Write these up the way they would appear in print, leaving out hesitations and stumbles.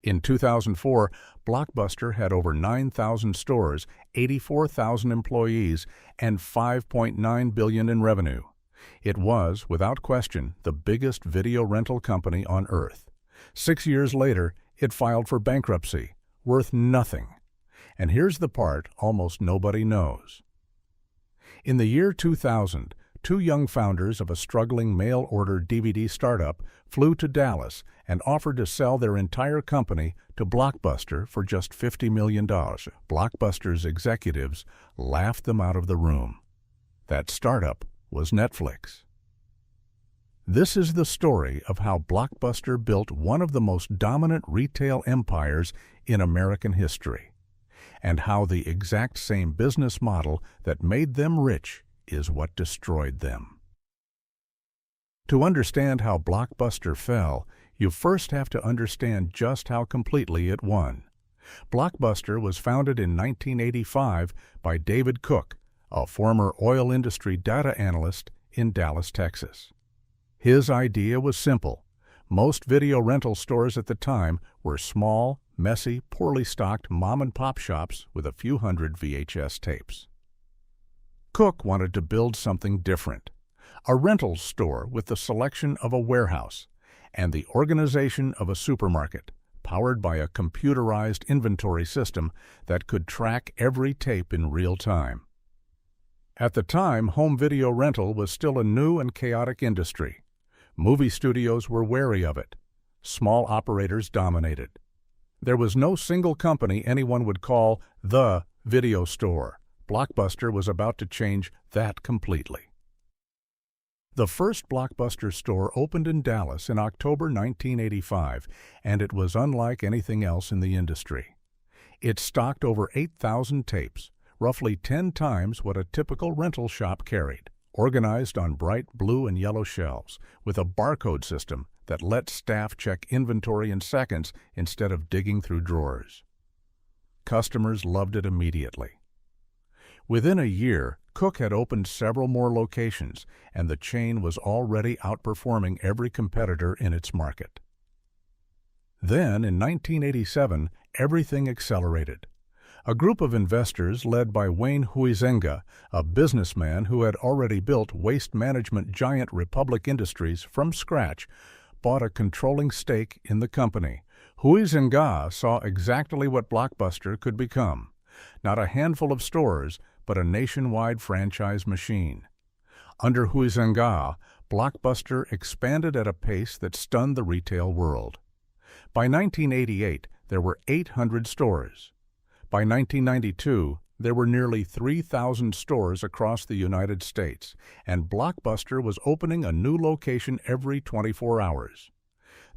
In 2004, Blockbuster had over 9,000 stores, 84,000 employees, and $5.9 billion in revenue. It was, without question, the biggest video rental company on earth. 6 years later, it filed for bankruptcy, worth nothing. And here's the part almost nobody knows. In the year 2000, two young founders of a struggling mail-order DVD startup flew to Dallas and offered to sell their entire company to Blockbuster for just $50 million. Blockbuster's executives laughed them out of the room. That startup was Netflix. This is the story of how Blockbuster built one of the most dominant retail empires in American history, and how the exact same business model that made them rich is what destroyed them. To understand how Blockbuster fell, you first have to understand just how completely it won. Blockbuster was founded in 1985 by David Cook, a former oil industry data analyst in Dallas, Texas. His idea was simple. Most video rental stores at the time were small, messy, poorly stocked mom-and-pop shops with a few hundred VHS tapes. Cook wanted to build something different, a rental store with the selection of a warehouse and the organization of a supermarket, powered by a computerized inventory system that could track every tape in real time. At the time, home video rental was still a new and chaotic industry. Movie studios were wary of it. Small operators dominated. There was no single company anyone would call the video store. Blockbuster was about to change that completely. The first Blockbuster store opened in Dallas in October 1985, and it was unlike anything else in the industry. It stocked over 8,000 tapes, roughly 10 times what a typical rental shop carried, organized on bright blue and yellow shelves, with a barcode system that let staff check inventory in seconds instead of digging through drawers. Customers loved it immediately. Within a year, Cook had opened several more locations, and the chain was already outperforming every competitor in its market. Then, in 1987, everything accelerated. A group of investors led by Wayne Huizenga, a businessman who had already built waste management giant Republic Industries from scratch, bought a controlling stake in the company. Huizenga saw exactly what Blockbuster could become. Not a handful of stores, but a nationwide franchise machine. Under Huizenga, Blockbuster expanded at a pace that stunned the retail world. By 1988, there were 800 stores. By 1992, there were nearly 3,000 stores across the United States, and Blockbuster was opening a new location every 24 hours.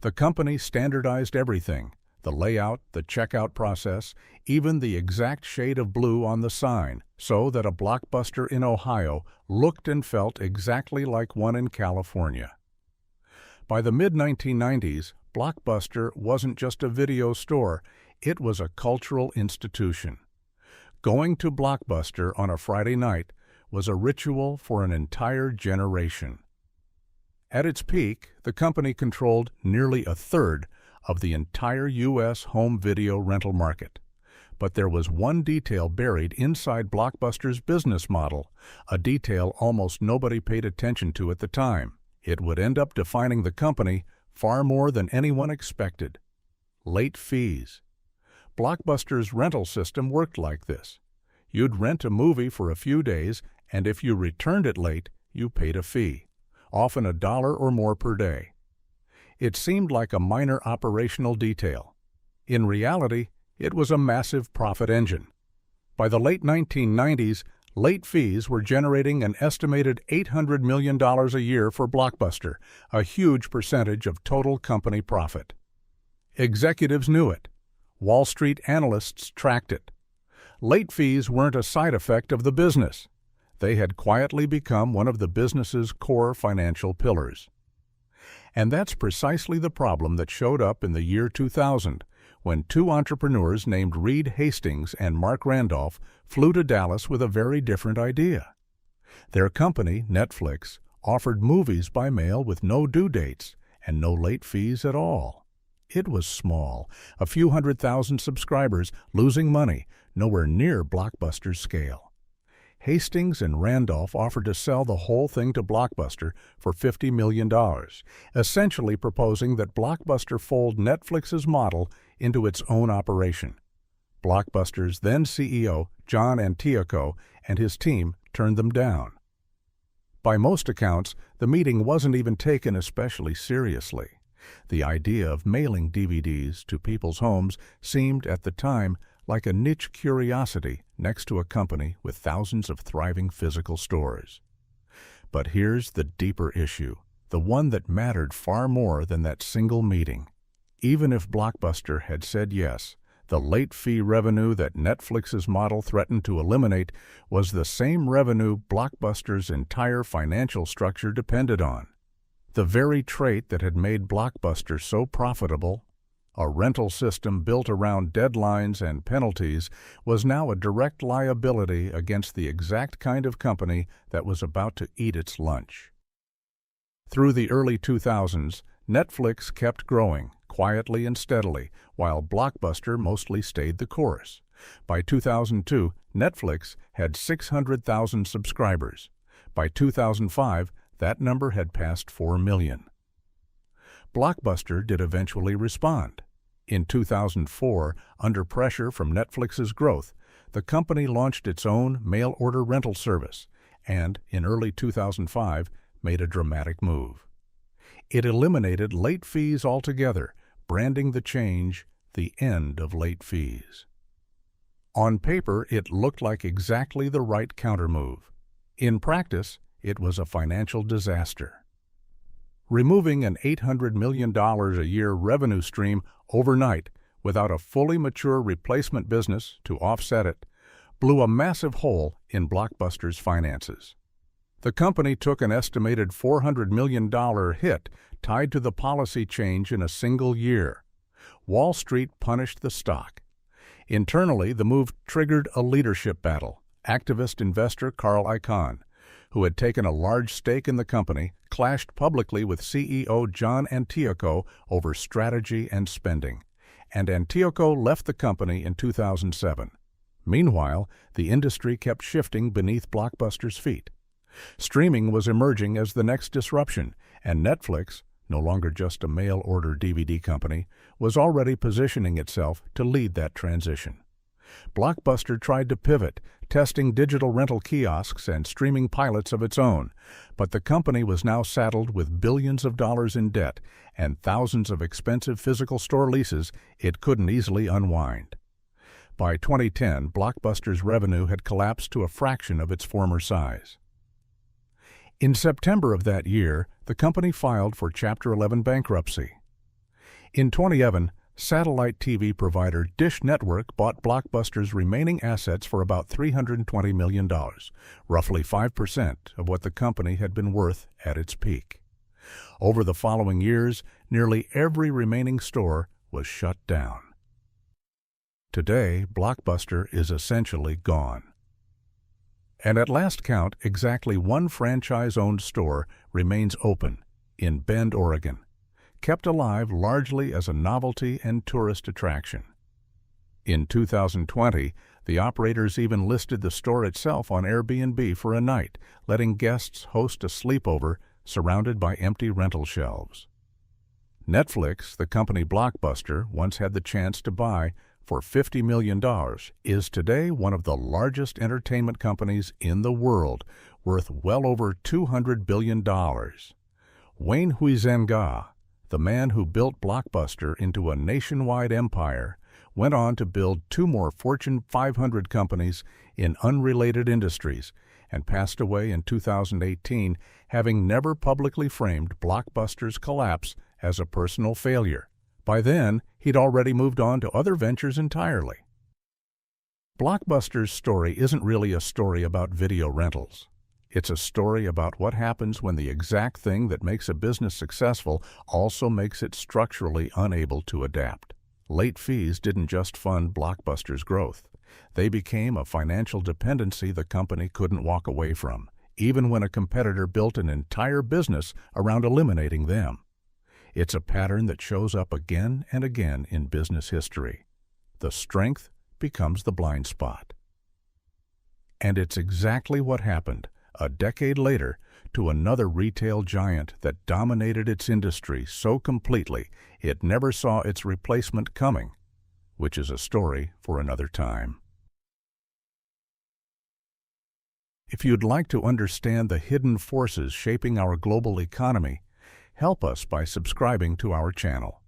The company standardized everything: the layout, the checkout process, even the exact shade of blue on the sign, so that a Blockbuster in Ohio looked and felt exactly like one in California. By the mid-1990s, Blockbuster wasn't just a video store, it was a cultural institution. Going to Blockbuster on a Friday night was a ritual for an entire generation. At its peak, the company controlled nearly a third of the entire U.S. home video rental market. But there was one detail buried inside Blockbuster's business model, a detail almost nobody paid attention to at the time. It would end up defining the company far more than anyone expected: late fees. Blockbuster's rental system worked like this. You'd rent a movie for a few days, and if you returned it late, you paid a fee, often $1 or more per day. It seemed like a minor operational detail. In reality, it was a massive profit engine. By the late 1990s, late fees were generating an estimated $800 million a year for Blockbuster, a huge percentage of total company profit. Executives knew it. Wall Street analysts tracked it. Late fees weren't a side effect of the business. They had quietly become one of the business's core financial pillars. And that's precisely the problem that showed up in the year 2000, when two entrepreneurs named Reed Hastings and Mark Randolph flew to Dallas with a very different idea. Their company, Netflix, offered movies by mail with no due dates and no late fees at all. It was small, a few 100,000 subscribers, losing money, nowhere near Blockbuster's scale. Hastings and Randolph offered to sell the whole thing to Blockbuster for $50 million, essentially proposing that Blockbuster fold Netflix's model into its own operation. Blockbuster's then CEO, John Antioco, and his team turned them down. By most accounts, the meeting wasn't even taken especially seriously. The idea of mailing DVDs to people's homes seemed, at the time, like a niche curiosity next to a company with thousands of thriving physical stores. But here's the deeper issue, the one that mattered far more than that single meeting. Even if Blockbuster had said yes, the late fee revenue that Netflix's model threatened to eliminate was the same revenue Blockbuster's entire financial structure depended on. The very trait that had made Blockbuster so profitable, a rental system built around deadlines and penalties, was now a direct liability against the exact kind of company that was about to eat its lunch. Through the early 2000s, Netflix kept growing, quietly and steadily, while Blockbuster mostly stayed the course. By 2002, Netflix had 600,000 subscribers. By 2005, that number had passed 4 million. Blockbuster did eventually respond. In 2004, under pressure from Netflix's growth, the company launched its own mail-order rental service and, in early 2005, made a dramatic move. It eliminated late fees altogether, branding the change the end of late fees. On paper, it looked like exactly the right countermove. In practice, it was a financial disaster. Removing an $800 million a year revenue stream overnight without a fully mature replacement business to offset it blew a massive hole in Blockbuster's finances. The company took an estimated $400 million hit tied to the policy change in a single year. Wall Street punished the stock. Internally, the move triggered a leadership battle. Activist investor Carl Icahn, who had taken a large stake in the company, clashed publicly with CEO John Antioco over strategy and spending, and Antioco left the company in 2007. Meanwhile, the industry kept shifting beneath Blockbuster's feet. Streaming was emerging as the next disruption, and Netflix, no longer just a mail-order DVD company, was already positioning itself to lead that transition. Blockbuster tried to pivot, testing digital rental kiosks and streaming pilots of its own, but the company was now saddled with billions of dollars in debt and thousands of expensive physical store leases it couldn't easily unwind. By 2010, Blockbuster's revenue had collapsed to a fraction of its former size. In September of that year, the company filed for Chapter 11 bankruptcy. In 2011, satellite TV provider Dish Network bought Blockbuster's remaining assets for about $320 million, roughly 5% of what the company had been worth at its peak. Over the following years, nearly every remaining store was shut down. Today, Blockbuster is essentially gone. And at last count, exactly one franchise-owned store remains open in Bend, Oregon, kept alive largely as a novelty and tourist attraction. In 2020, the operators even listed the store itself on Airbnb for a night, letting guests host a sleepover surrounded by empty rental shelves. Netflix, the company Blockbuster once had the chance to buy for $50 million, is today one of the largest entertainment companies in the world, worth well over $200 billion. Wayne Huizenga, the man who built Blockbuster into a nationwide empire, went on to build 2 more Fortune 500 companies in unrelated industries and passed away in 2018, having never publicly framed Blockbuster's collapse as a personal failure. By then, he'd already moved on to other ventures entirely. Blockbuster's story isn't really a story about video rentals. It's a story about what happens when the exact thing that makes a business successful also makes it structurally unable to adapt. Late fees didn't just fund Blockbuster's growth. They became a financial dependency the company couldn't walk away from, even when a competitor built an entire business around eliminating them. It's a pattern that shows up again and again in business history. The strength becomes the blind spot. And it's exactly what happened a decade later to another retail giant that dominated its industry so completely it never saw its replacement coming, which is a story for another time. If you'd like to understand the hidden forces shaping our global economy, help us by subscribing to our channel.